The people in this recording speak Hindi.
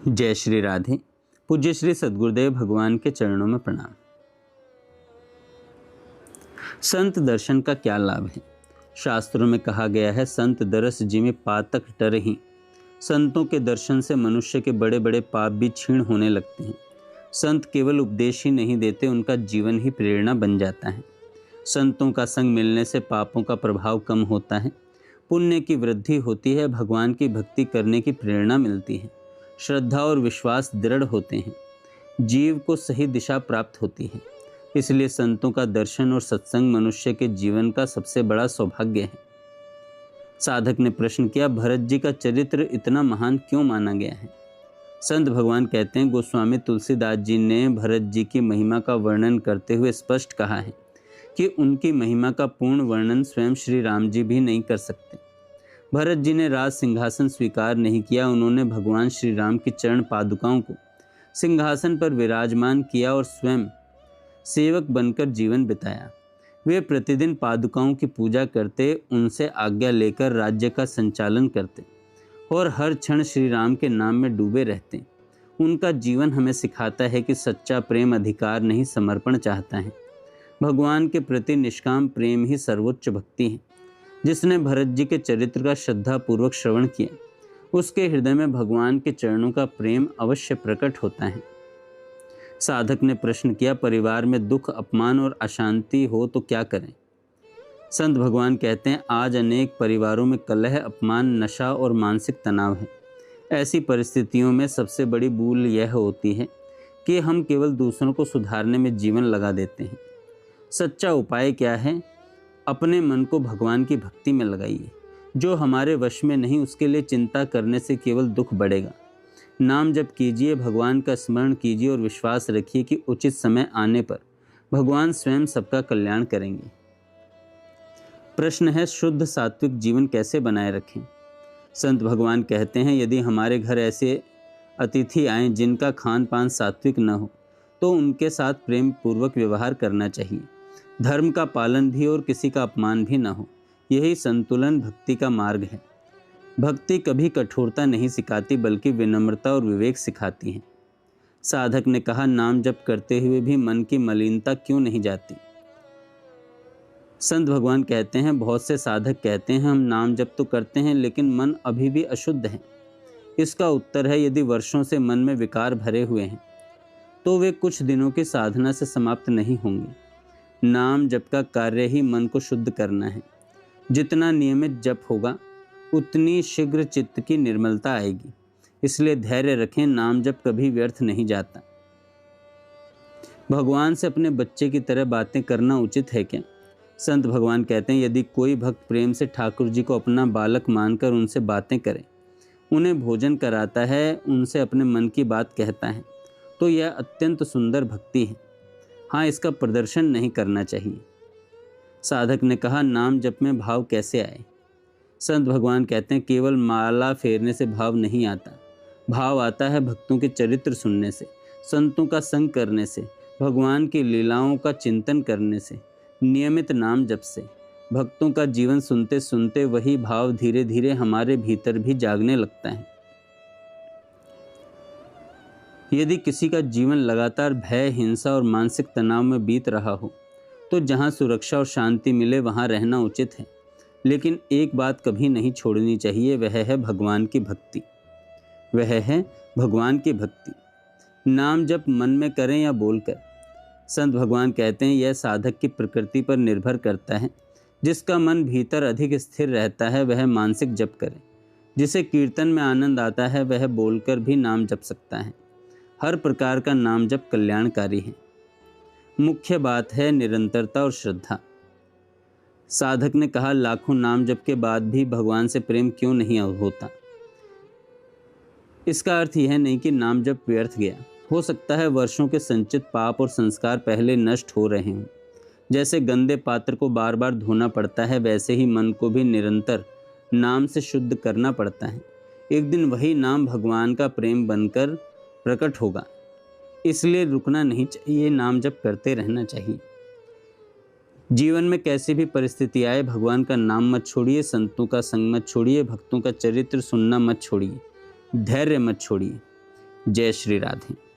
जय श्री राधे। पूज्य श्री सद्गुरुदेव भगवान के चरणों में प्रणाम। संत दर्शन का क्या लाभ है? शास्त्रों में कहा गया है, संत दरस जिमें पातक टरहि। संतों के दर्शन से मनुष्य के बड़े बड़े पाप भी क्षीण होने लगते हैं। संत केवल उपदेश ही नहीं देते, उनका जीवन ही प्रेरणा बन जाता है। संतों का संग मिलने से पापों का प्रभाव कम होता है, पुण्य की वृद्धि होती है, भगवान की भक्ति करने की प्रेरणा मिलती है, श्रद्धा और विश्वास दृढ़ होते हैं, जीव को सही दिशा प्राप्त होती है। इसलिए संतों का दर्शन और सत्संग मनुष्य के जीवन का सबसे बड़ा सौभाग्य है। साधक ने प्रश्न किया, भरत जी का चरित्र इतना महान क्यों माना गया है? संत भगवान कहते हैं, गोस्वामी तुलसीदास जी ने भरत जी की महिमा का वर्णन करते हुए स्पष्ट कहा है कि उनकी महिमा का पूर्ण वर्णन स्वयं श्री राम जी भी नहीं कर सकते। भरत जी ने राज सिंहासन स्वीकार नहीं किया, उन्होंने भगवान श्री राम की चरण पादुकाओं को सिंहासन पर विराजमान किया और स्वयं सेवक बनकर जीवन बिताया। वे प्रतिदिन पादुकाओं की पूजा करते, उनसे आज्ञा लेकर राज्य का संचालन करते और हर क्षण श्री राम के नाम में डूबे रहते। उनका जीवन हमें सिखाता है कि सच्चा प्रेम अधिकार नहीं, समर्पण चाहता है। भगवान के प्रति निष्काम प्रेम ही सर्वोच्च भक्ति है। जिसने भरत जी के चरित्र का श्रद्धापूर्वक श्रवण किया, उसके हृदय में भगवान के चरणों का प्रेम अवश्य प्रकट होता है। साधक ने प्रश्न किया, परिवार में दुख, अपमान और अशांति हो तो क्या करें? संत भगवान कहते हैं, आज अनेक परिवारों में कलह, अपमान, नशा और मानसिक तनाव है। ऐसी परिस्थितियों में सबसे बड़ी भूल यह होती है कि हम केवल दूसरों को सुधारने में जीवन लगा देते हैं। सच्चा उपाय क्या है? अपने मन को भगवान की भक्ति में लगाइए। जो हमारे वश में नहीं, उसके लिए चिंता करने से केवल दुख बढ़ेगा। नाम जप कीजिए, भगवान का स्मरण कीजिए और विश्वास रखिए कि उचित समय आने पर भगवान स्वयं सबका कल्याण करेंगे। प्रश्न है, शुद्ध सात्विक जीवन कैसे बनाए रखें? संत भगवान कहते हैं, यदि हमारे घर ऐसे अतिथि आएं जिनका खान पान सात्विक न हो, तो उनके साथ प्रेम पूर्वक व्यवहार करना चाहिए। धर्म का पालन भी और किसी का अपमान भी न हो। यही संतुलन भक्ति का मार्ग है। भक्ति कभी कठोरता नहीं सिखाती, बल्कि विनम्रता और विवेक सिखाती है। साधक ने कहा, नाम जप करते हुए भी मन की मलिनता क्यों नहीं जाती? संत भगवान कहते हैं, बहुत से साधक कहते हैं, हम नाम जप तो करते हैं लेकिन मन अभी भी अशुद्ध है। इसका उत्तर है, यदि वर्षों से मन में विकार भरे हुए हैं तो वे कुछ दिनों की साधना से समाप्त नहीं होंगे। नाम जप का कार्य ही मन को शुद्ध करना है। जितना नियमित जप होगा, उतनी शीघ्र चित्त की निर्मलता आएगी। इसलिए धैर्य रखें, नाम जप कभी व्यर्थ नहीं जाता। भगवान से अपने बच्चे की तरह बातें करना उचित है क्या? संत भगवान कहते हैं, यदि कोई भक्त प्रेम से ठाकुर जी को अपना बालक मानकर उनसे बातें करे, उन्हें भोजन कराता है, उनसे अपने मन की बात कहता है, तो यह अत्यंत सुंदर भक्ति है। हाँ, इसका प्रदर्शन नहीं करना चाहिए। साधक ने कहा, नाम जप में भाव कैसे आए? संत भगवान कहते हैं, केवल माला फेरने से भाव नहीं आता। भाव आता है भक्तों के चरित्र सुनने से, संतों का संग करने से, भगवान की लीलाओं का चिंतन करने से, नियमित नाम जप से। भक्तों का जीवन सुनते सुनते वही भाव धीरे धीरे हमारे भीतर भी जागने लगता है। यदि किसी का जीवन लगातार भय, हिंसा और मानसिक तनाव में बीत रहा हो, तो जहाँ सुरक्षा और शांति मिले वहाँ रहना उचित है। लेकिन एक बात कभी नहीं छोड़नी चाहिए, वह है भगवान की भक्ति। वह है भगवान की भक्ति। नाम जप मन में करें या बोलकर। संत भगवान कहते हैं, यह साधक की प्रकृति पर निर्भर करता है। जिसका मन भीतर अधिक स्थिर रहता है, वह मानसिक जप करे। जिसे कीर्तन में आनंद आता है, वह बोलकर भी नाम जप सकता है। हर प्रकार का नाम जप कल्याणकारी है। मुख्य बात है निरंतरता और श्रद्धा। साधक ने कहा, लाखों नाम जप के बाद भी भगवान से प्रेम क्यों नहीं होता? इसका अर्थ यह नहीं कि नाम जप व्यर्थ गया। हो सकता है वर्षों के संचित पाप और संस्कार पहले नष्ट हो रहे हों। जैसे गंदे पात्र को बार बार धोना पड़ता है, वैसे ही मन को भी निरंतर नाम से शुद्ध करना पड़ता है। एक दिन वही नाम भगवान का प्रेम बनकर प्रकट होगा। इसलिए रुकना नहीं चाहिए, नाम जप करते रहना चाहिए। जीवन में कैसी भी परिस्थिति आए, भगवान का नाम मत छोड़िए, संतों का संग मत छोड़िए, भक्तों का चरित्र सुनना मत छोड़िए, धैर्य मत छोड़िए। जय श्री राधे।